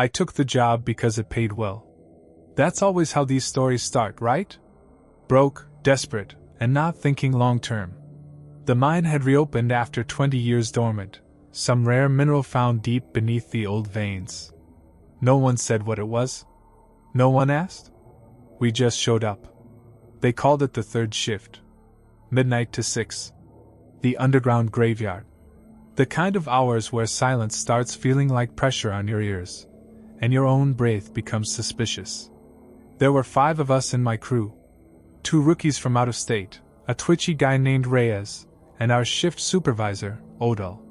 I took the job because it paid well. That's always how these stories start, right? Broke, desperate, and not thinking long term. The mine had reopened after 20 years dormant, some rare mineral found deep beneath the old veins. No one said what it was. No one asked. We just showed up. They called it the third shift. Midnight to 6. The underground graveyard. The kind of hours where silence starts feeling like pressure on your ears, and your own breath becomes suspicious. There were 5 of us in my crew. 2 rookies from out of state, a twitchy guy named Reyes, and our shift supervisor, Odell.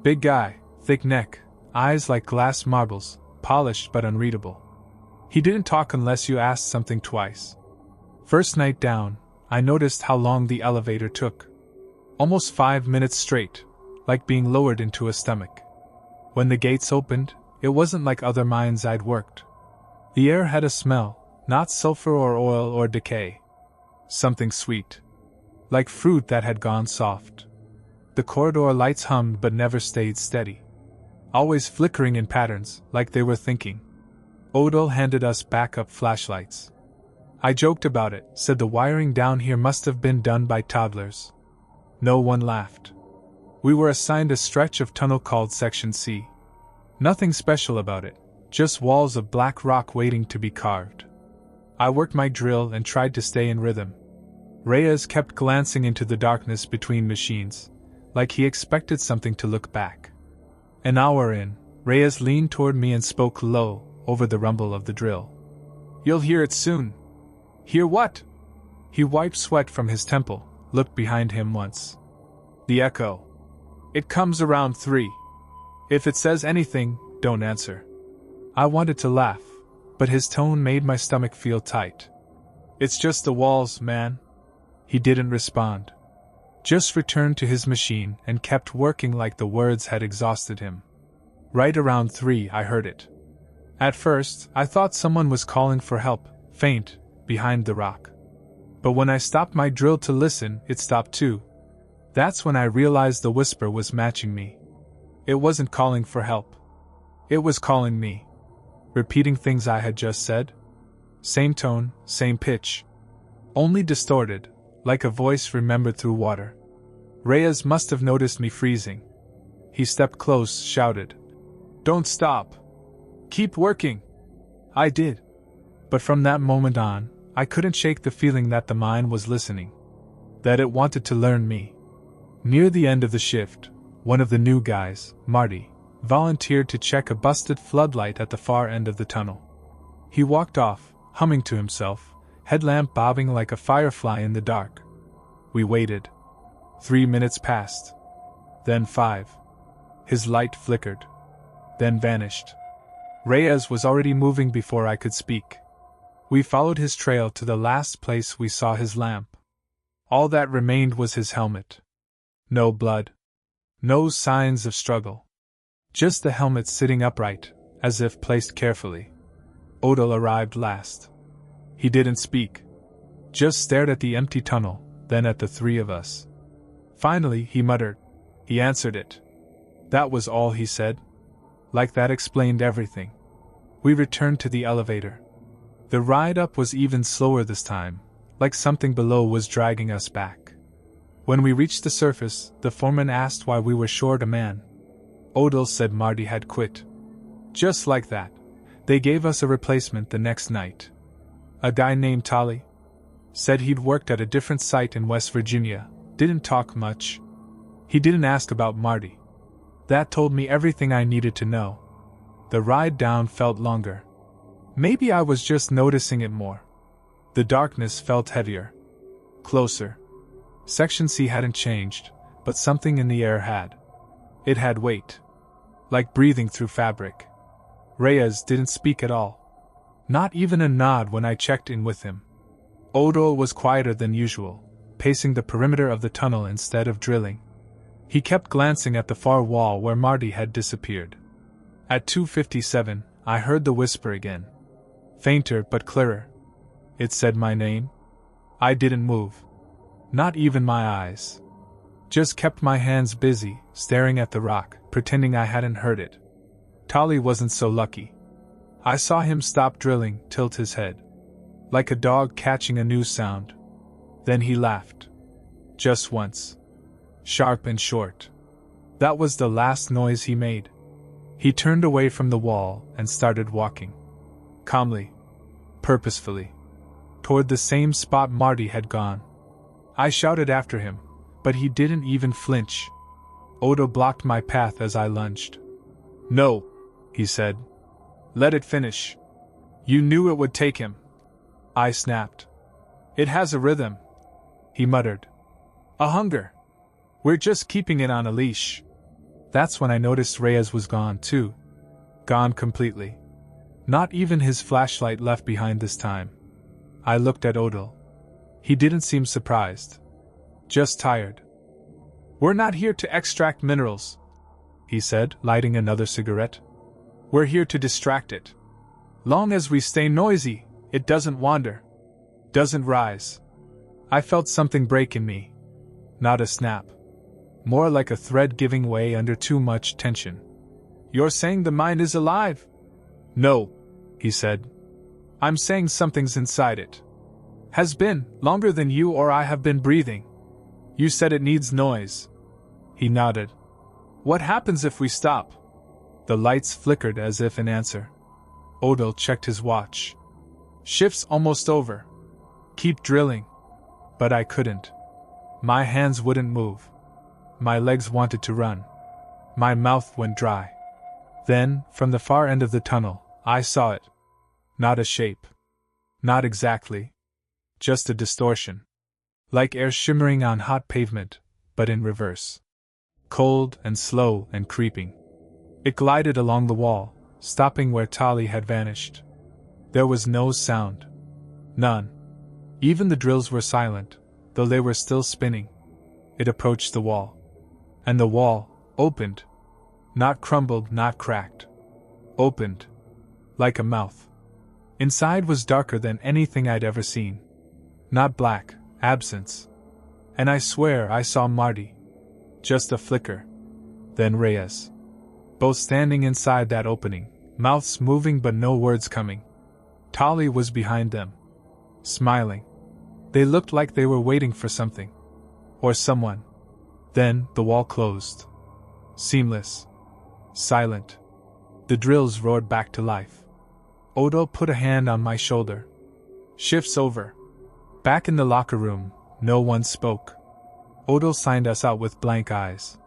Big guy, thick neck, eyes like glass marbles, polished but unreadable. He didn't talk unless you asked something twice. First night down, I noticed how long the elevator took. Almost 5 minutes straight, like being lowered into a stomach. When the gates opened, it wasn't like other mines I'd worked. The air had a smell, not sulfur or oil or decay. Something sweet. Like fruit that had gone soft. The corridor lights hummed but never stayed steady. Always flickering in patterns, like they were thinking. Odell handed us backup flashlights. I joked about it, said the wiring down here must have been done by toddlers. No one laughed. We were assigned a stretch of tunnel called Section C. Nothing special about it, just walls of black rock waiting to be carved. I worked my drill and tried to stay in rhythm. Reyes kept glancing into the darkness between machines, like he expected something to look back. An hour in, Reyes leaned toward me and spoke low, over the rumble of the drill. "You'll hear it soon." "Hear what?" He wiped sweat from his temple, looked behind him once. "The echo. It comes around 3. If it says anything, don't answer." I wanted to laugh, but his tone made my stomach feel tight. "It's just the walls, man." He didn't respond. Just returned to his machine and kept working like the words had exhausted him. Right around 3 I heard it. At first, I thought someone was calling for help, faint, behind the rock. But when I stopped my drill to listen, it stopped too. That's when I realized the whisper was matching me. It wasn't calling for help. It was calling me. Repeating things I had just said. Same tone, same pitch. Only distorted, like a voice remembered through water. Reyes must have noticed me freezing. He stepped close, shouted, "Don't stop! Keep working!" I did. But from that moment on, I couldn't shake the feeling that the mine was listening. That it wanted to learn me. Near the end of the shift, one of the new guys, Marty, volunteered to check a busted floodlight at the far end of the tunnel. He walked off, humming to himself, headlamp bobbing like a firefly in the dark. We waited. 3 minutes passed. Then 5. His light flickered. Then vanished. Reyes was already moving before I could speak. We followed his trail to the last place we saw his lamp. All that remained was his helmet. No blood. No signs of struggle. Just the helmet sitting upright, as if placed carefully. Odell arrived last. He didn't speak. Just stared at the empty tunnel, then at the 3 of us. Finally, he muttered. He answered it. That was all he said. Like that explained everything. We returned to the elevator. The ride up was even slower this time, like something below was dragging us back. When we reached the surface, the foreman asked why we were short a man. Odell said Marty had quit. Just like that, they gave us a replacement the next night. A guy named Tolly. Said he'd worked at a different site in West Virginia, didn't talk much. He didn't ask about Marty. That told me everything I needed to know. The ride down felt longer. Maybe I was just noticing it more. The darkness felt heavier. Closer. Section C hadn't changed, but something in the air had. It had weight. Like breathing through fabric. Reyes didn't speak at all. Not even a nod when I checked in with him. Odell was quieter than usual, pacing the perimeter of the tunnel instead of drilling. He kept glancing at the far wall where Marty had disappeared. At 2:57, I heard the whisper again. Fainter but clearer. It said my name. I didn't move. Not even my eyes. Just kept my hands busy, staring at the rock, pretending I hadn't heard it. Tolly wasn't so lucky. I saw him stop drilling, tilt his head, like a dog catching a new sound. Then he laughed. Just once. Sharp and short. That was the last noise he made. He turned away from the wall and started walking. Calmly. Purposefully. Toward the same spot Marty had gone. I shouted after him, but he didn't even flinch. Odo blocked my path as I lunged. No, he said. Let it finish. You knew it would take him. I snapped. It has a rhythm, he muttered. A hunger. We're just keeping it on a leash. That's when I noticed Reyes was gone too. Gone completely. Not even his flashlight left behind this time. I looked at Odell. He didn't seem surprised. Just tired. We're not here to extract minerals, he said, lighting another cigarette. We're here to distract it. Long as we stay noisy, it doesn't wander. Doesn't rise. I felt something break in me. Not a snap. More like a thread giving way under too much tension. You're saying the mind is alive? No, he said. I'm saying something's inside it. Has been, longer than you or I have been breathing. You said it needs noise. He nodded. What happens if we stop? The lights flickered as if in answer. Odell checked his watch. Shift's almost over. Keep drilling. But I couldn't. My hands wouldn't move. My legs wanted to run. My mouth went dry. Then, from the far end of the tunnel, I saw it. Not a shape. Not exactly. Just a distortion. Like air shimmering on hot pavement, but in reverse. Cold and slow and creeping. It glided along the wall, stopping where Tali had vanished. There was no sound. None. Even the drills were silent, though they were still spinning. It approached the wall. And the wall opened. Not crumbled, not cracked. Opened. Like a mouth. Inside was darker than anything I'd ever seen. Not black, absence. And I swear I saw Marty. Just a flicker. Then Reyes. Both standing inside that opening, mouths moving but no words coming. Tali was behind them. Smiling. They looked like they were waiting for something. Or someone. Then the wall closed. Seamless. Silent. The drills roared back to life. Odo put a hand on my shoulder. Shift's over. Back in the locker room, no one spoke. Odo signed us out with blank eyes.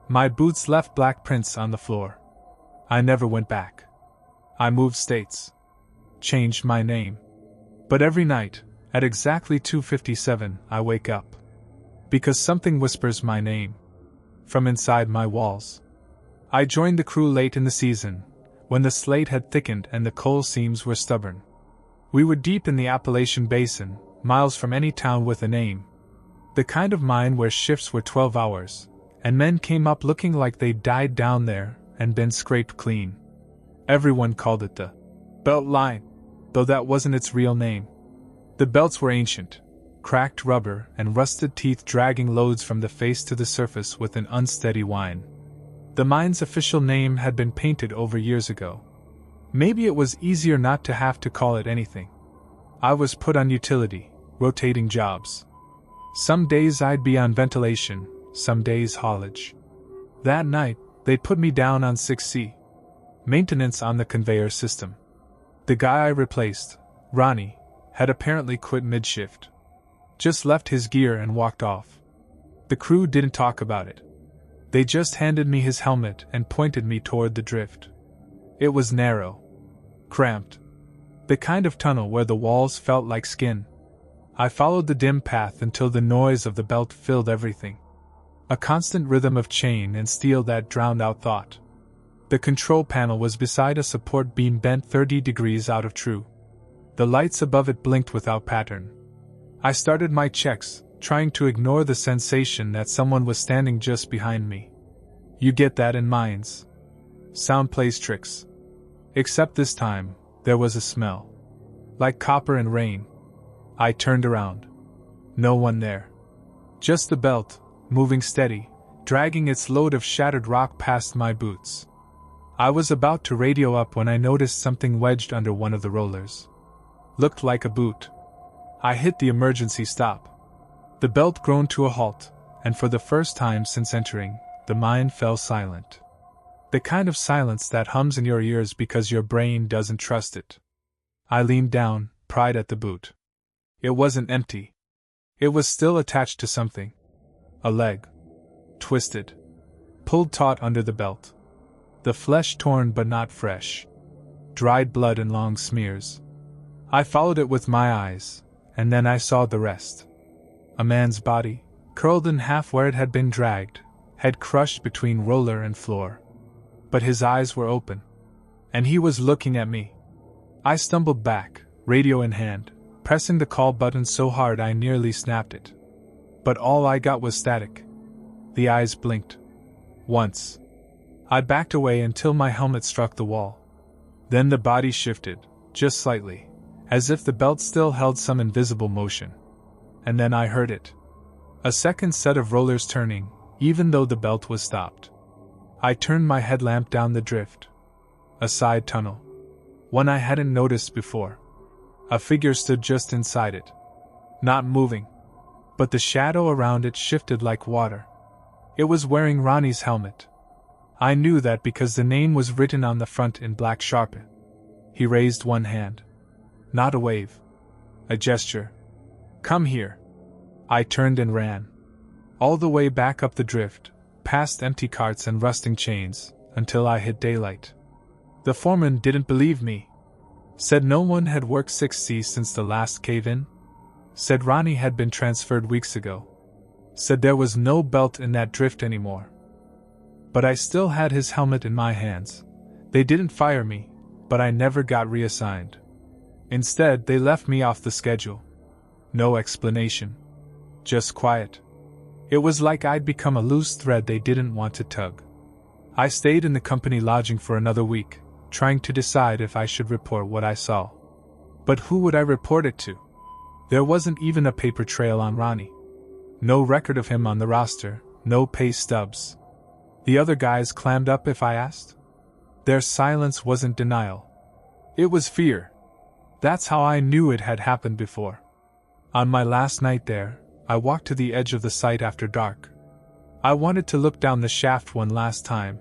My boots left black prints on the floor. I never went back. I moved states. Changed my name. But every night, at exactly 2:57, I wake up. Because something whispers my name. From inside my walls. I joined the crew late in the season, when the slate had thickened and the coal seams were stubborn. We were deep in the Appalachian Basin, miles from any town with a name. The kind of mine where shifts were 12 hours, and men came up looking like they'd died down there and been scraped clean. Everyone called it the Belt Line, though that wasn't its real name. The belts were ancient, cracked rubber and rusted teeth dragging loads from the face to the surface with an unsteady whine. The mine's official name had been painted over years ago. Maybe it was easier not to have to call it anything. I was put on utility, rotating jobs. Some days I'd be on ventilation, some days haulage. That night, they'd put me down on 6C. Maintenance on the conveyor system. The guy I replaced, Ronnie, had apparently quit mid-shift. Just left his gear and walked off. The crew didn't talk about it. They just handed me his helmet and pointed me toward the drift. It was narrow. Cramped. The kind of tunnel where the walls felt like skin. I followed the dim path until the noise of the belt filled everything. A constant rhythm of chain and steel that drowned out thought. The control panel was beside a support beam bent 30 degrees out of true. The lights above it blinked without pattern. I started my checks, trying to ignore the sensation that someone was standing just behind me. You get that in mines. Sound plays tricks. Except this time, there was a smell. Like copper and rain. I turned around. No one there. Just the belt, moving steady, dragging its load of shattered rock past my boots. I was about to radio up when I noticed something wedged under one of the rollers. Looked like a boot. I hit the emergency stop. The belt groaned to a halt, and for the first time since entering, the mind fell silent. The kind of silence that hums in your ears because your brain doesn't trust it. I leaned down, pried at the boot. It wasn't empty. It was still attached to something. A leg. Twisted. Pulled taut under the belt. The flesh torn but not fresh. Dried blood and long smears. I followed it with my eyes, and then I saw the rest. A man's body, curled in half where it had been dragged, head crushed between roller and floor. But his eyes were open. And he was looking at me. I stumbled back, radio in hand, pressing the call button so hard I nearly snapped it. But all I got was static. The eyes blinked. Once. I backed away until my helmet struck the wall. Then the body shifted, just slightly, as if the belt still held some invisible motion. And then I heard it. A second set of rollers turning, even though the belt was stopped. I turned my headlamp down the drift. A side tunnel. One I hadn't noticed before. A figure stood just inside it. Not moving. But the shadow around it shifted like water. It was wearing Ronnie's helmet. I knew that because the name was written on the front in black sharpie. He raised one hand. Not a wave. A gesture. Come here. I turned and ran. All the way back up the drift, past empty carts and rusting chains, until I hit daylight. The foreman didn't believe me. Said no one had worked 6C since the last cave-in. Said Ronnie had been transferred weeks ago. Said there was no belt in that drift anymore. But I still had his helmet in my hands. They didn't fire me, but I never got reassigned. Instead, they left me off the schedule. No explanation. Just quiet. It was like I'd become a loose thread they didn't want to tug. I stayed in the company lodging for another week, trying to decide if I should report what I saw. But who would I report it to? There wasn't even a paper trail on Ronnie. No record of him on the roster, no pay stubs. The other guys clammed up if I asked. Their silence wasn't denial. It was fear. That's how I knew it had happened before. On my last night there, I walked to the edge of the site after dark. I wanted to look down the shaft one last time.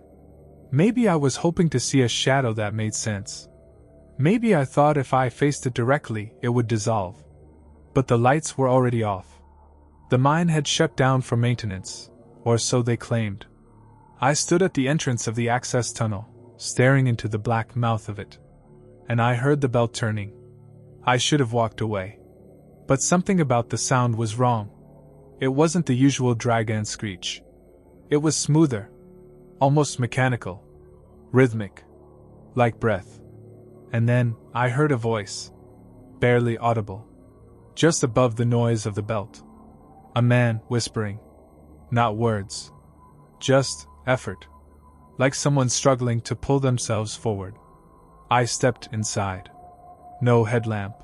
Maybe I was hoping to see a shadow that made sense. Maybe I thought if I faced it directly, it would dissolve. But the lights were already off. The mine had shut down for maintenance, or so they claimed. I stood at the entrance of the access tunnel, staring into the black mouth of it. And I heard the bell turning. I should have walked away. But something about the sound was wrong. It wasn't the usual drag and screech. It was smoother. Almost mechanical. Rhythmic. Like breath. And then, I heard a voice. Barely audible. Just above the noise of the belt. A man whispering. Not words. Just effort. Like someone struggling to pull themselves forward. I stepped inside. No headlamp.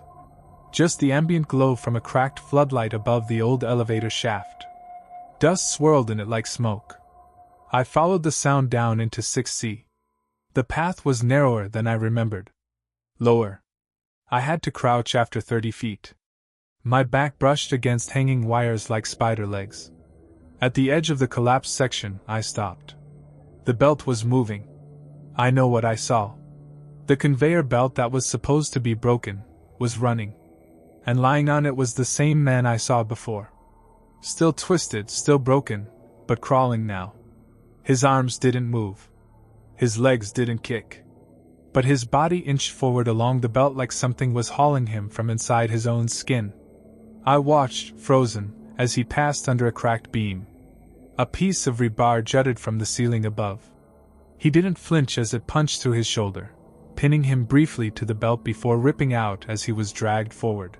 Just the ambient glow from a cracked floodlight above the old elevator shaft. Dust swirled in it like smoke. I followed the sound down into 6C. The path was narrower than I remembered. Lower. I had to crouch after 30 feet. My back brushed against hanging wires like spider legs. At the edge of the collapsed section, I stopped. The belt was moving. I know what I saw. The conveyor belt that was supposed to be broken was running. And lying on it was the same man I saw before. Still twisted, still broken, but crawling now. His arms didn't move. His legs didn't kick. But his body inched forward along the belt like something was hauling him from inside his own skin. I watched, frozen, as he passed under a cracked beam. A piece of rebar jutted from the ceiling above. He didn't flinch as it punched through his shoulder, pinning him briefly to the belt before ripping out as he was dragged forward.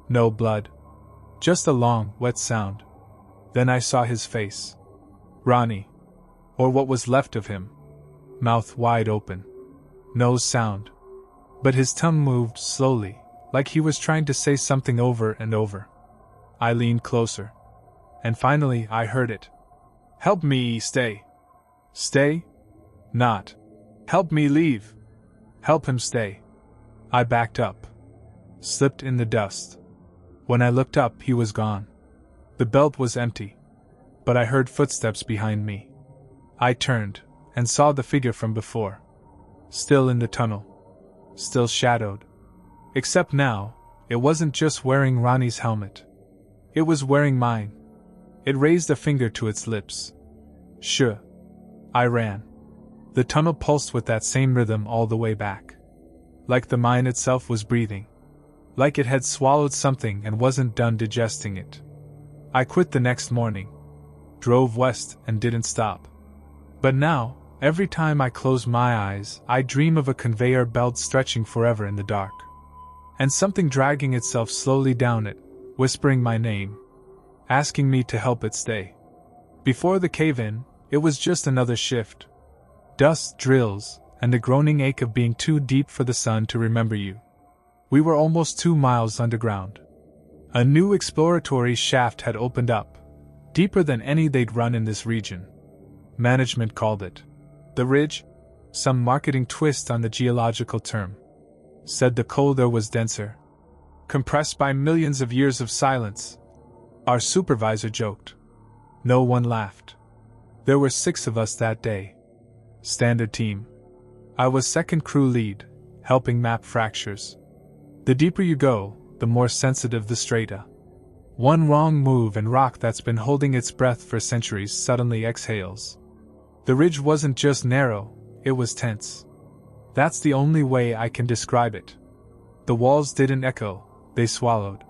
No blood. Just a long, wet sound. Then I saw his face. Ronnie. Or what was left of him. Mouth wide open. No sound. But his tongue moved slowly, like he was trying to say something over and over. I leaned closer. And finally I heard it. Help me, stay. Stay? Not. Help me leave. Help him stay. I backed up. Slipped in the dust. When I looked up, he was gone. The belt was empty. But I heard footsteps behind me. I turned, and saw the figure from before. Still in the tunnel. Still shadowed. Except now, it wasn't just wearing Ronnie's helmet. It was wearing mine. It raised a finger to its lips. Shh. I ran. The tunnel pulsed with that same rhythm all the way back. Like the mine itself was breathing. Like it had swallowed something and wasn't done digesting it. I quit the next morning. Drove west and didn't stop. But now, every time I close my eyes, I dream of a conveyor belt stretching forever in the dark. And something dragging itself slowly down it, whispering my name. Asking me to help it stay. Before the cave-in, it was just another shift. Dust, drills, and the groaning ache of being too deep for the sun to remember you. We were almost 2 miles underground. A new exploratory shaft had opened up, deeper than any they'd run in this region. Management called it the Ridge, some marketing twist on the geological term. Said the coal there was denser, compressed by millions of years of silence. Our supervisor joked. No one laughed. There were 6 of us that day. Standard team. I was second crew lead, helping map fractures. The deeper you go, the more sensitive the strata. One wrong move and rock that's been holding its breath for centuries suddenly exhales. The ridge wasn't just narrow, it was tense. That's the only way I can describe it. The walls didn't echo, they swallowed.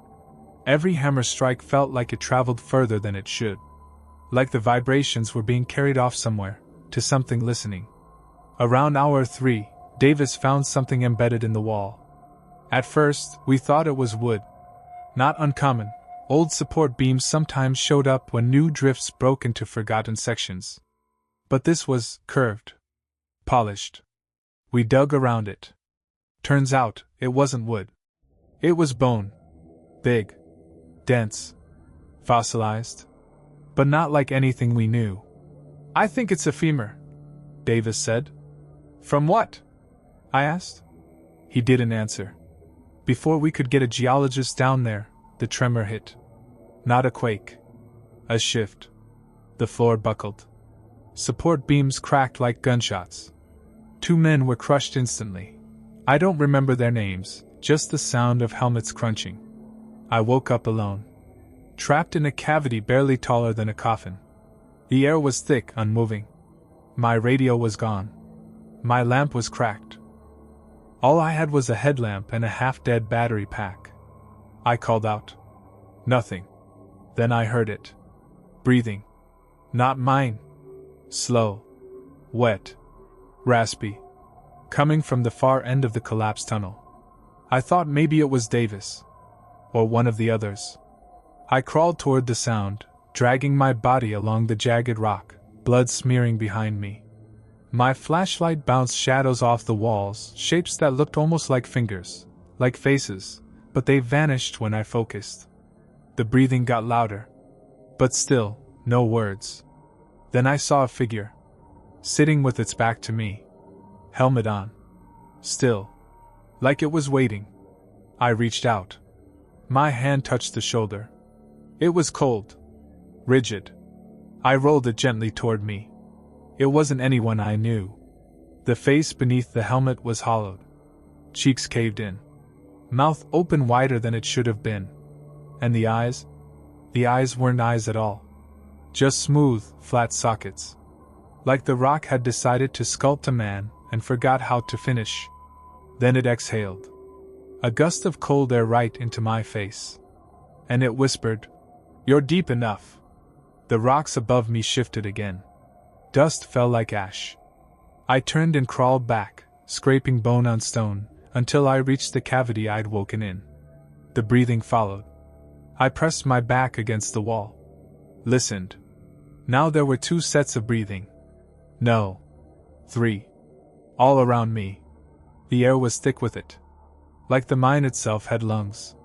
Every hammer strike felt like it traveled further than it should. Like the vibrations were being carried off somewhere, to something listening. Around hour 3, Davis found something embedded in the wall. At first, we thought it was wood. Not uncommon, old support beams sometimes showed up when new drifts broke into forgotten sections. But this was curved. Polished. We dug around it. Turns out, it wasn't wood. It was bone. Big. Dense. Fossilized. But not like anything we knew. I think it's a femur, Davis said. From what? I asked. He didn't answer. Before we could get a geologist down there, the tremor hit. Not a quake. A shift. The floor buckled. Support beams cracked like gunshots. 2 men were crushed instantly. I don't remember their names, just the sound of helmets crunching. I woke up alone. Trapped in a cavity barely taller than a coffin. The air was thick, unmoving. My radio was gone. My lamp was cracked. All I had was a headlamp and a half-dead battery pack. I called out. Nothing. Then I heard it. Breathing. Not mine. Slow. Wet. Raspy. Coming from the far end of the collapsed tunnel. I thought maybe it was Davis. Or one of the others. I crawled toward the sound, dragging my body along the jagged rock, blood smearing behind me. My flashlight bounced shadows off the walls, shapes that looked almost like fingers, like faces, but they vanished when I focused. The breathing got louder. But still, no words. Then I saw a figure. Sitting with its back to me. Helmet on. Still. Like it was waiting. I reached out. My hand touched the shoulder. It was cold. Rigid. I rolled it gently toward me. It wasn't anyone I knew. The face beneath the helmet was hollowed. Cheeks caved in. Mouth open wider than it should have been. And the eyes? The eyes weren't eyes at all. Just smooth, flat sockets. Like the rock had decided to sculpt a man and forgot how to finish. Then it exhaled. A gust of cold air right into my face. And it whispered, "You're deep enough." The rocks above me shifted again. Dust fell like ash. I turned and crawled back, scraping bone on stone, until I reached the cavity I'd woken in. The breathing followed. I pressed my back against the wall. Listened. Now there were 2 sets of breathing. No. 3. All around me. The air was thick with it. Like the mine itself had lungs.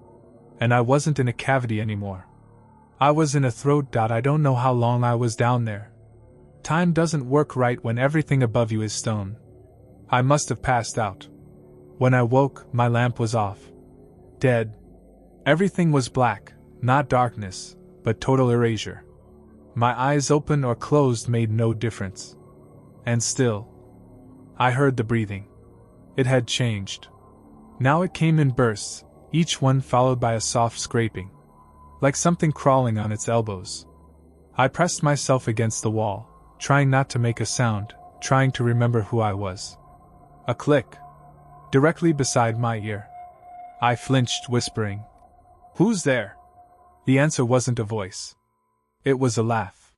And I wasn't in a cavity anymore. I was in a throat. I don't know how long I was down there. Time doesn't work right when everything above you is stone. I must have passed out. When I woke, my lamp was off. Dead. Everything was black, not darkness, but total erasure. My eyes open or closed made no difference. And still, I heard the breathing. It had changed. Now it came in bursts, each one followed by a soft scraping, like something crawling on its elbows. I pressed myself against the wall, trying not to make a sound, trying to remember who I was. A click. Directly beside my ear. I flinched, whispering, "Who's there?" The answer wasn't a voice. It was a laugh.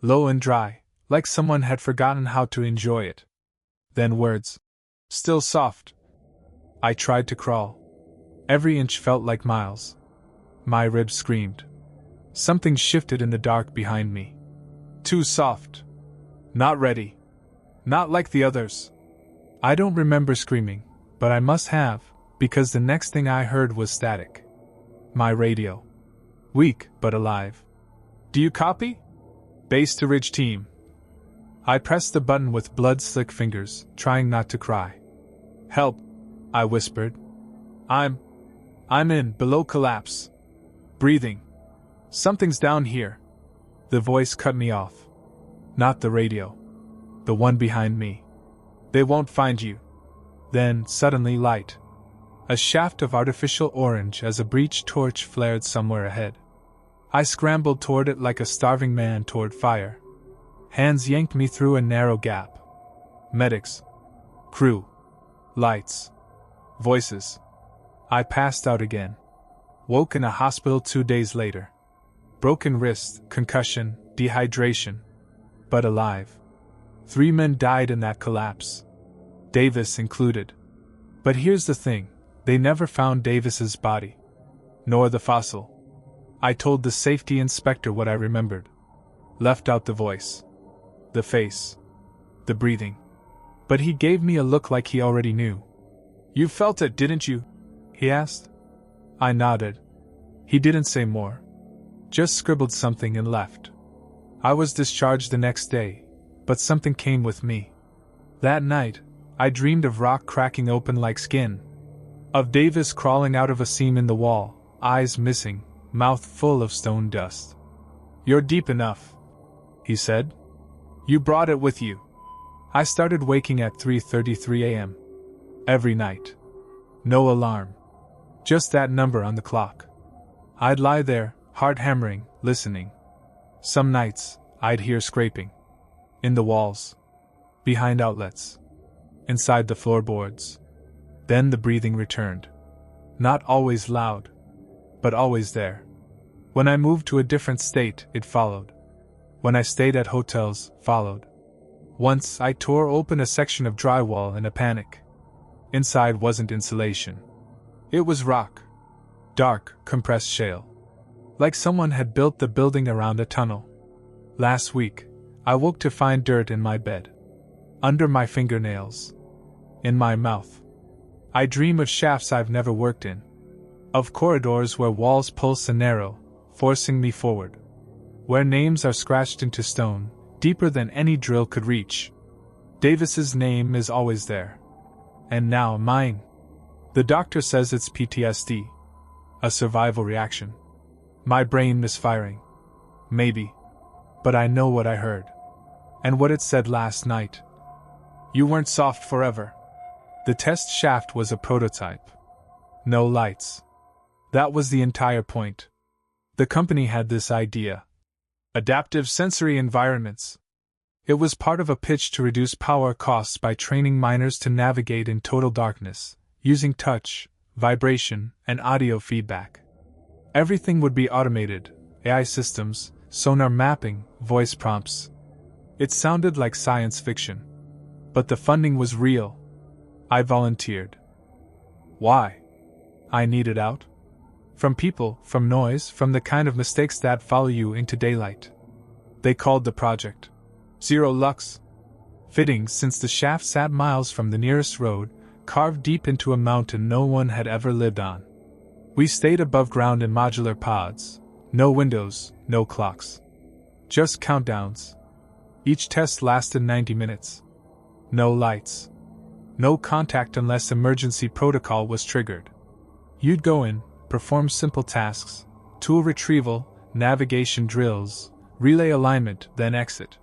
Low and dry, like someone had forgotten how to enjoy it. Then words. Still soft. I tried to crawl. Every inch felt like miles. My ribs screamed. Something shifted in the dark behind me. Too soft. Not ready. Not like the others. I don't remember screaming, but I must have, because the next thing I heard was static. My radio. Weak, but alive. "Do you copy? Base to Ridge Team." I pressed the button with blood-slick fingers, trying not to cry. "Help," I whispered. I'm in, below collapse. Breathing. Something's down here." The voice cut me off. Not the radio. The one behind me. "They won't find you." Then, suddenly light. A shaft of artificial orange as a breech torch flared somewhere ahead. I scrambled toward it like a starving man toward fire. Hands yanked me through a narrow gap. Medics. Crew. Lights. Voices. I passed out again. Woke in a hospital 2 days later. Broken wrist, concussion, dehydration. But alive. 3 men died in that collapse. Davis included. But here's the thing, they never found Davis's body. Nor the fossil. I told the safety inspector what I remembered. Left out the voice. The face. The breathing. But he gave me a look like he already knew. "You felt it, didn't you?" he asked. I nodded. He didn't say more. Just scribbled something and left. I was discharged the next day, but something came with me. That night, I dreamed of rock cracking open like skin. Of Davis crawling out of a seam in the wall, eyes missing, mouth full of stone dust. "You're deep enough," he said. "You brought it with you." I started waking at 3:33 a.m. Every night. No alarm. Just that number on the clock. I'd lie there, heart hammering, listening. Some nights, I'd hear scraping. In the walls. Behind outlets. Inside the floorboards. Then the breathing returned. Not always loud. But always there. When I moved to a different state, it followed. When I stayed at hotels, followed. Once I tore open a section of drywall in a panic. Inside wasn't insulation. It was rock. Dark, compressed shale. Like someone had built the building around a tunnel. Last week, I woke to find dirt in my bed. Under my fingernails. In my mouth. I dream of shafts I've never worked in. Of corridors where walls pulse and narrow, forcing me forward. Where names are scratched into stone, deeper than any drill could reach. Davis's name is always there. And now mine. The doctor says it's PTSD. A survival reaction. My brain misfiring. Maybe. But I know what I heard. And what it said last night. "You weren't soft forever." The test shaft was a prototype. No lights. That was the entire point. The company had this idea. Adaptive sensory environments. It was part of a pitch to reduce power costs by training miners to navigate in total darkness, using touch, vibration, and audio feedback. Everything would be automated, AI systems, sonar mapping, voice prompts. It sounded like science fiction. But the funding was real. I volunteered. Why? I needed out. From people, from noise, from the kind of mistakes that follow you into daylight. They called the project Zero Lux. Fitting, since the shaft sat miles from the nearest road, carved deep into a mountain no one had ever lived on. We stayed above ground in modular pods. No windows, no clocks. Just countdowns. Each test lasted 90 minutes. No lights. No contact unless emergency protocol was triggered. You'd go in, perform simple tasks, tool retrieval, navigation drills, relay alignment, then exit.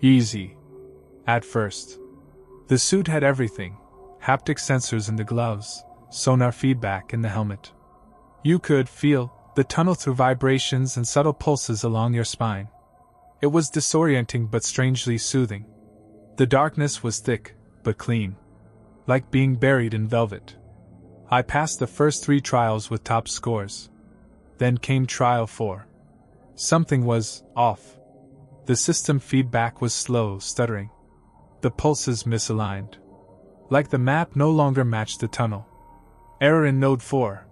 Easy. At first. The suit had everything: haptic sensors in the gloves, sonar feedback in the helmet. You could feel the tunnel through vibrations and subtle pulses along your spine. It was disorienting but strangely soothing. The darkness was thick, but clean. Like being buried in velvet. I passed the first 3 trials with top scores. Then came trial 4. Something was off. The system feedback was slow, stuttering. The pulses misaligned. Like the map no longer matched the tunnel. Error in node 4.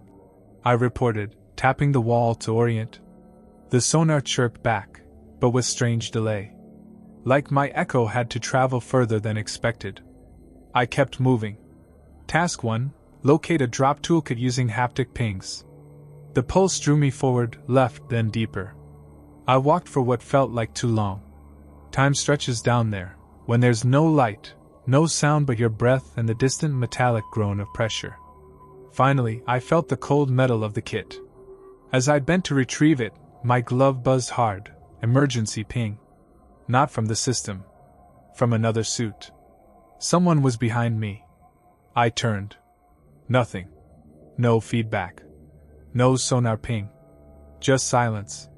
I reported, tapping the wall to orient. The sonar chirped back, but with strange delay. Like my echo had to travel further than expected. I kept moving. Task 1, locate a drop toolkit using haptic pings. The pulse drew me forward, left, then deeper. I walked for what felt like too long. Time stretches down there, when there's no light, no sound but your breath and the distant metallic groan of pressure. Finally, I felt the cold metal of the kit. As I bent to retrieve it, my glove buzzed hard. Emergency ping. Not from the system. From another suit. Someone was behind me. I turned. Nothing. No feedback. No sonar ping. Just silence.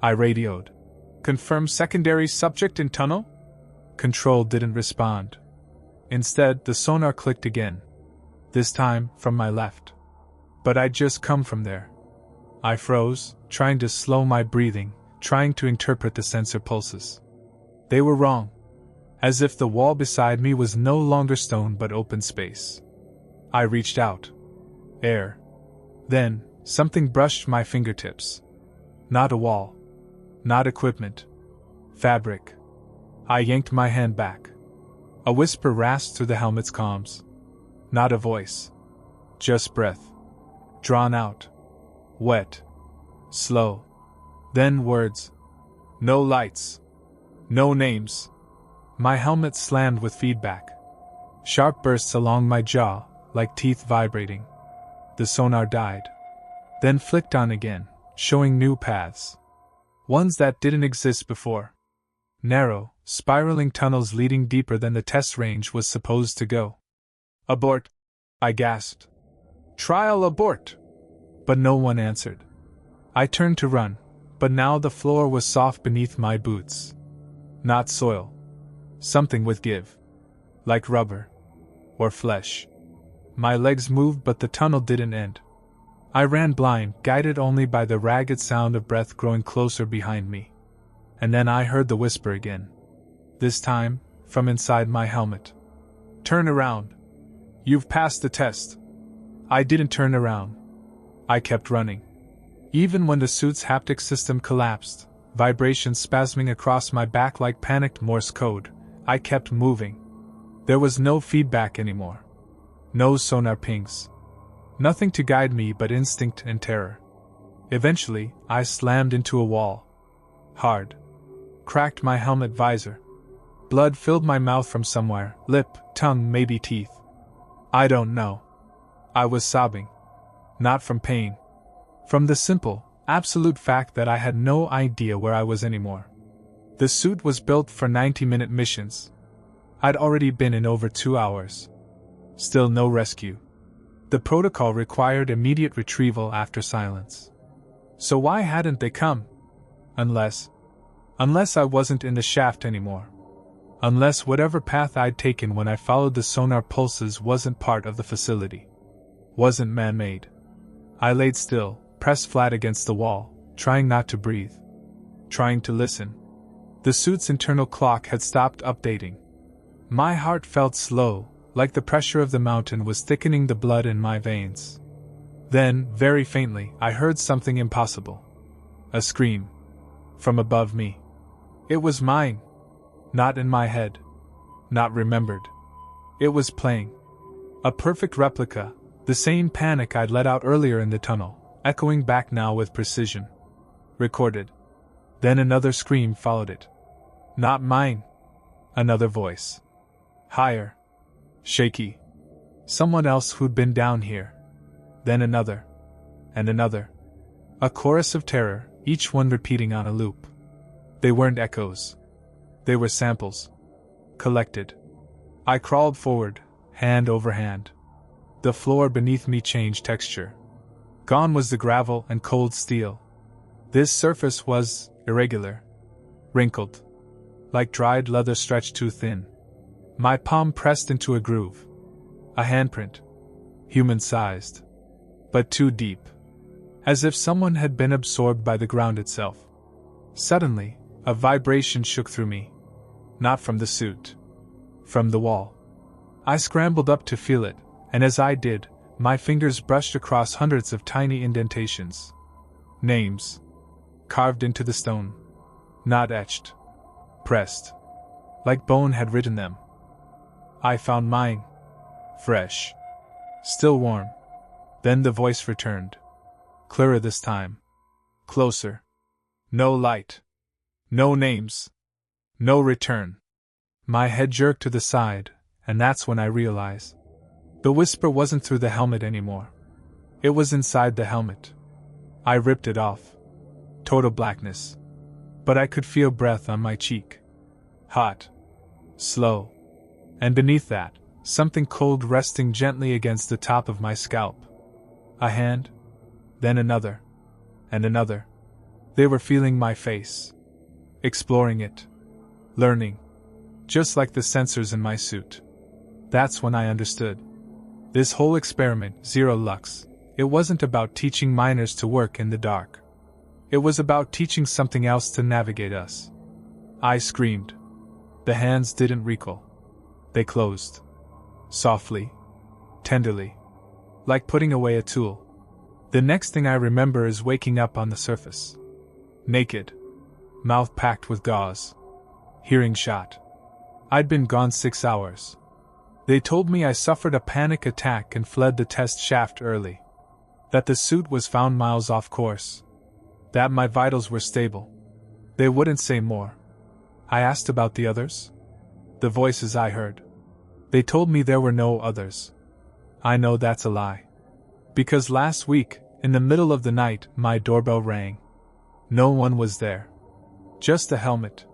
I radioed. Confirm secondary subject in tunnel? Control didn't respond. Instead, the sonar clicked again. This time, from my left. But I'd just come from there. I froze, trying to slow my breathing, trying to interpret the sensor pulses. They were wrong. As if the wall beside me was no longer stone but open space. I reached out. Air. Then, something brushed my fingertips. Not a wall. Not equipment. Fabric. I yanked my hand back. A whisper rasped through the helmet's comms. Not a voice. Just breath. Drawn out. Wet. Slow. Then words. No lights. No names. My helmet slammed with feedback. Sharp bursts along my jaw, like teeth vibrating. The sonar died. Then flicked on again, showing new paths. Ones that didn't exist before. Narrow, spiraling tunnels leading deeper than the test range was supposed to go. Abort! I gasped. Trial abort! But no one answered. I turned to run, but now the floor was soft beneath my boots. Not soil. Something with give. Like rubber. Or flesh. My legs moved but the tunnel didn't end. I ran blind, guided only by the ragged sound of breath growing closer behind me. And then I heard the whisper again. This time, from inside my helmet. Turn around. You've passed the test. I didn't turn around. I kept running. Even when the suit's haptic system collapsed, vibrations spasming across my back like panicked Morse code, I kept moving. There was no feedback anymore. No sonar pings. Nothing to guide me but instinct and terror. Eventually, I slammed into a wall. Hard. Cracked my helmet visor. Blood filled my mouth from somewhere, lip, tongue, maybe teeth. I don't know. I was sobbing. Not from pain. From the simple, absolute fact that I had no idea where I was anymore. The suit was built for 90-minute missions. I'd already been in over 2 hours. Still no rescue. The protocol required immediate retrieval after silence. So why hadn't they come? Unless I wasn't in the shaft anymore. Unless whatever path I'd taken when I followed the sonar pulses wasn't part of the facility. Wasn't man-made. I laid still, pressed flat against the wall, trying not to breathe. Trying to listen. The suit's internal clock had stopped updating. My heart felt slow, like the pressure of the mountain was thickening the blood in my veins. Then, very faintly, I heard something impossible. A scream. From above me. It was mine. Not in my head. Not remembered. It was playing. A perfect replica, the same panic I'd let out earlier in the tunnel, echoing back now with precision. Recorded. Then another scream followed it. Not mine. Another voice. Higher. Shaky. Someone else who'd been down here. Then another. And another. A chorus of terror, each one repeating on a loop. They weren't echoes. They were samples. Collected. I crawled forward, hand over hand. The floor beneath me changed texture. Gone was the gravel and cold steel. This surface was irregular. Wrinkled. Like dried leather stretched too thin. My palm pressed into a groove. A handprint. Human-sized. But too deep. As if someone had been absorbed by the ground itself. Suddenly, a vibration shook through me. Not from the suit. From the wall. I scrambled up to feel it, and as I did, my fingers brushed across hundreds of tiny indentations. Names. Carved into the stone. Not etched. Pressed. Like bone had written them. I found mine. Fresh. Still warm. Then the voice returned. Clearer this time. Closer. No light. No names. No return. My head jerked to the side, and that's when I realized. The whisper wasn't through the helmet anymore. It was inside the helmet. I ripped it off. Total blackness. But I could feel breath on my cheek. Hot. Slow. And beneath that, something cold resting gently against the top of my scalp. A hand. Then another. And another. They were feeling my face. Exploring it. Learning. Just like the sensors in my suit. That's when I understood. This whole experiment, Zero Lux, it wasn't about teaching miners to work in the dark. It was about teaching something else to navigate us. I screamed. The hands didn't recoil. They closed. Softly. Tenderly. Like putting away a tool. The next thing I remember is waking up on the surface. Naked. Mouth packed with gauze. Hearing shot. I'd been gone 6 hours. They told me I suffered a panic attack and fled the test shaft early. That the suit was found miles off course. That my vitals were stable. They wouldn't say more. I asked about the others. The voices I heard. They told me there were no others. I know that's a lie. Because last week, in the middle of the night, my doorbell rang. No one was there. Just a helmet.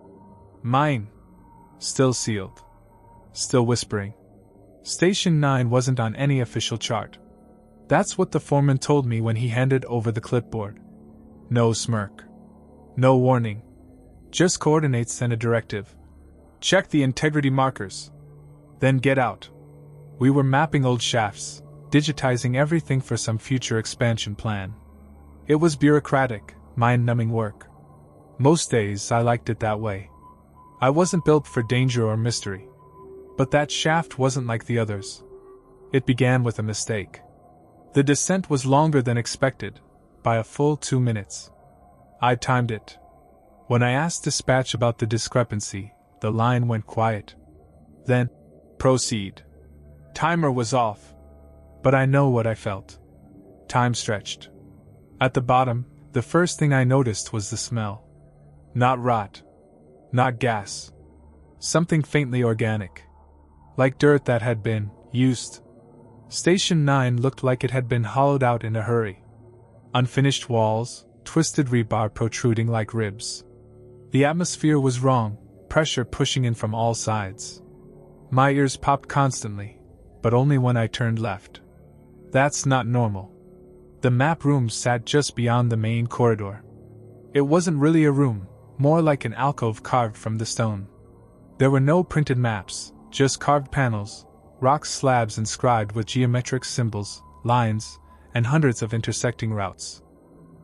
Mine. Still sealed. Still whispering. Station 9 wasn't on any official chart. That's what the foreman told me when he handed over the clipboard. No smirk. No warning. Just coordinates and a directive. Check the integrity markers. Then get out. We were mapping old shafts, digitizing everything for some future expansion plan. It was bureaucratic, mind-numbing work. Most days I liked it that way. I wasn't built for danger or mystery. But that shaft wasn't like the others. It began with a mistake. The descent was longer than expected, by a full 2 minutes. I timed it. When I asked dispatch about the discrepancy, the line went quiet. Then, proceed. Timer was off. But I know what I felt. Time stretched. At the bottom, the first thing I noticed was the smell. Not rot. Not gas. Something faintly organic. Like dirt that had been used. Station 9 looked like it had been hollowed out in a hurry. Unfinished walls, twisted rebar protruding like ribs. The atmosphere was wrong, pressure pushing in from all sides. My ears popped constantly, but only when I turned left. That's not normal. The map room sat just beyond the main corridor. It wasn't really a room, more like an alcove carved from the stone. There were no printed maps, just carved panels, rock slabs inscribed with geometric symbols, lines, and hundreds of intersecting routes.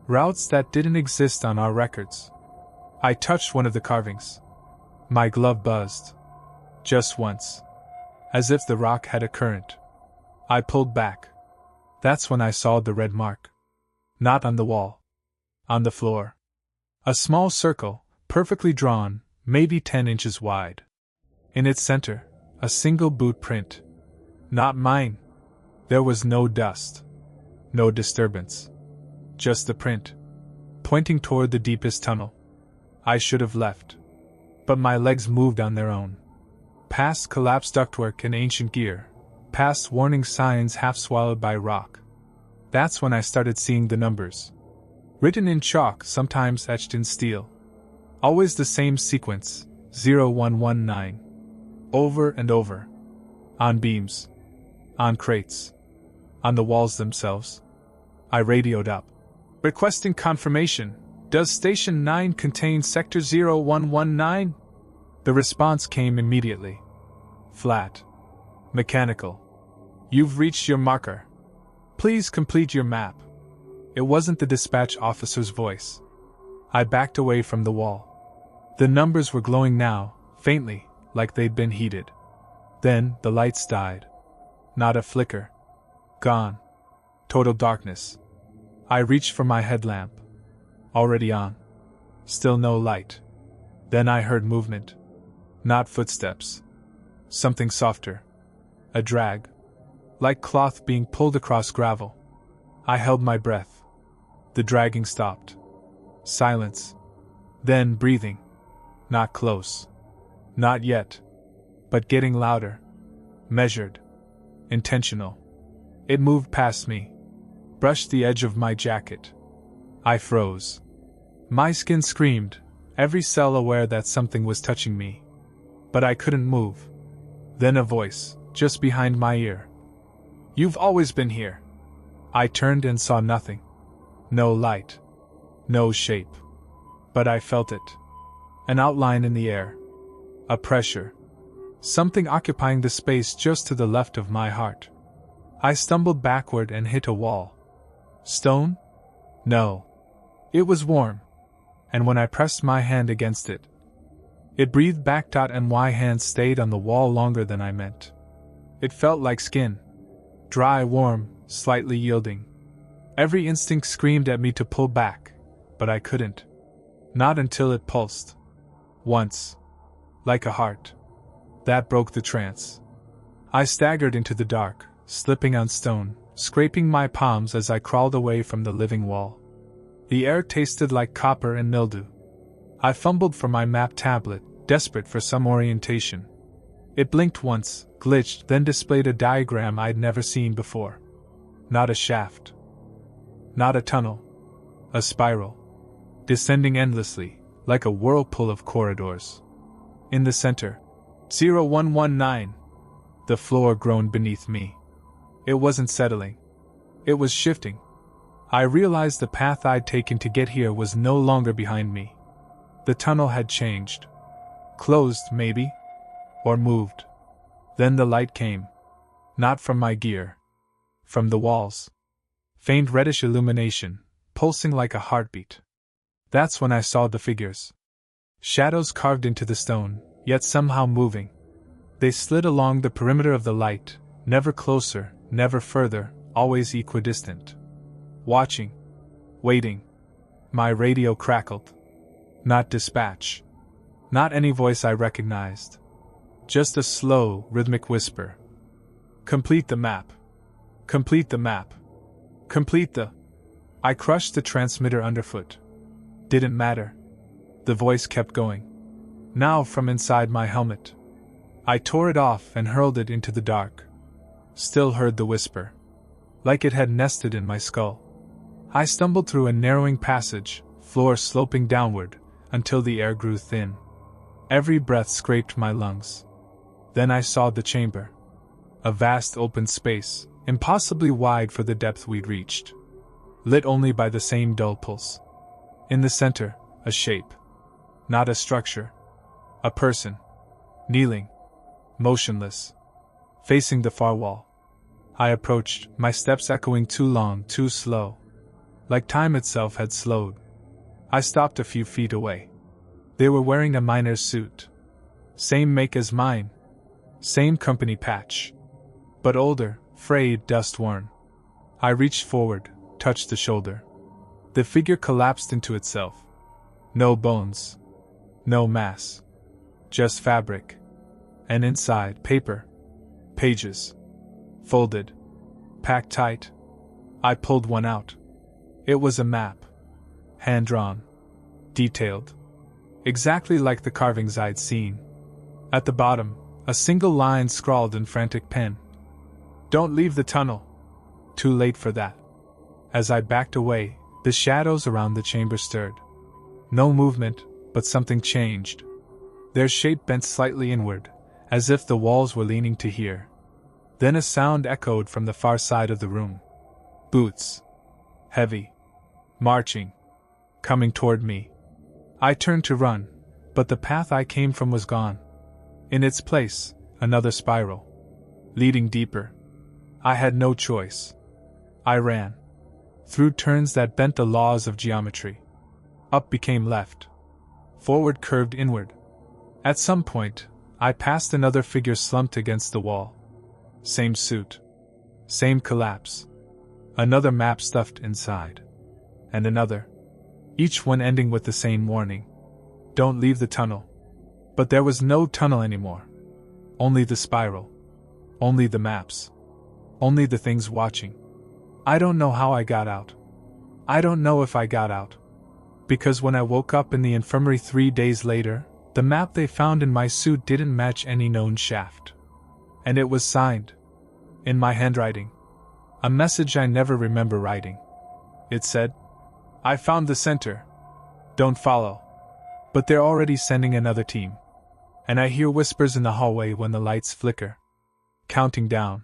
Routes that didn't exist on our records. I touched one of the carvings. My glove buzzed. Just once. As if the rock had a current. I pulled back. That's when I saw the red mark. Not on the wall. On the floor. A small circle, perfectly drawn, maybe 10 inches wide. In its center, a single boot print. Not mine. There was no dust. No disturbance. Just the print. Pointing toward the deepest tunnel. I should have left. But my legs moved on their own. Past collapsed ductwork and ancient gear, past warning signs half swallowed by rock. That's when I started seeing the numbers. Written in chalk, sometimes etched in steel. Always the same sequence, 0119. Over and over. On beams. On crates. On the walls themselves. I radioed up, requesting confirmation. Does Station 9 contain Sector 0119? The response came immediately. Flat. Mechanical. You've reached your marker. Please complete your map. It wasn't the dispatch officer's voice. I backed away from the wall. The numbers were glowing now, faintly, like they'd been heated. Then the lights died. Not a flicker. Gone. Total darkness. I reached for my headlamp. Already on. Still no light. Then I heard movement. Not footsteps. Something softer. A drag. Like cloth being pulled across gravel. I held my breath. The dragging stopped. Silence. Then breathing. Not close. Not yet. But getting louder. Measured. Intentional. It moved past me. Brushed the edge of my jacket. I froze. My skin screamed, every cell aware that something was touching me. But I couldn't move. Then a voice, just behind my ear. You've always been here. I turned and saw nothing. No light. No shape. But I felt it. An outline in the air. A pressure. Something occupying the space just to the left of my heart. I stumbled backward and hit a wall. Stone? No. It was warm. And when I pressed my hand against it, it breathed back. And my hand stayed on the wall longer than I meant. It felt like skin. Dry, warm, slightly yielding. Every instinct screamed at me to pull back, but I couldn't. Not until it pulsed. Once. Like a heart. That broke the trance. I staggered into the dark, slipping on stone, scraping my palms as I crawled away from the living wall. The air tasted like copper and mildew. I fumbled for my map tablet, desperate for some orientation. It blinked once, glitched, then displayed a diagram I'd never seen before. Not a shaft. Not a tunnel. A spiral. Descending endlessly, like a whirlpool of corridors. In the center, 0119. The floor groaned beneath me. It wasn't settling. It was shifting. I realized the path I'd taken to get here was no longer behind me. The tunnel had changed. Closed, maybe? Or moved. Then the light came. Not from my gear. From the walls. Faint reddish illumination, pulsing like a heartbeat. That's when I saw the figures. Shadows carved into the stone, yet somehow moving. They slid along the perimeter of the light, never closer, never further, always equidistant. Watching. Waiting. My radio crackled. Not dispatch. Not any voice I recognized. Just a slow, rhythmic whisper. Complete the map. Complete the map. Complete the... I crushed the transmitter underfoot. Didn't matter. The voice kept going. Now from inside my helmet. I tore it off and hurled it into the dark. Still heard the whisper. Like it had nested in my skull. I stumbled through a narrowing passage, floor sloping downward, until the air grew thin. Every breath scraped my lungs. Then I saw the chamber. A vast open space, impossibly wide for the depth we'd reached. Lit only by the same dull pulse. In the center, a shape. Not a structure. A person. Kneeling. Motionless. Facing the far wall. I approached, my steps echoing too long, too slow. Like time itself had slowed. I stopped a few feet away. They were wearing a miner's suit. Same make as mine. Same company patch. But older, frayed, dust-worn. I reached forward, touched the shoulder. The figure collapsed into itself. No bones. No mass. Just fabric. And inside, paper. Pages. Folded. Packed tight. I pulled one out. It was a map. Hand-drawn. Detailed. Exactly like the carvings I'd seen. At the bottom, a single line scrawled in frantic pen. Don't leave the tunnel. Too late for that. As I backed away, the shadows around the chamber stirred. No movement, but something changed. Their shape bent slightly inward, as if the walls were leaning to hear. Then a sound echoed from the far side of the room. Boots. Heavy. Marching. Coming toward me. I turned to run, but the path I came from was gone. In its place, another spiral. Leading deeper. I had no choice. I ran. Through turns that bent the laws of geometry. Up became left. Forward curved inward. At some point, I passed another figure slumped against the wall. Same suit. Same collapse. Another map stuffed inside. And another. Each one ending with the same warning. Don't leave the tunnel. But there was no tunnel anymore. Only the spiral. Only the maps. Only the things watching. I don't know how I got out. I don't know if I got out. Because when I woke up in the infirmary 3 days later, the map they found in my suit didn't match any known shaft. And it was signed. In my handwriting. A message I never remember writing. It said, I found the center. Don't follow. But they're already sending another team. And I hear whispers in the hallway when the lights flicker. Counting down.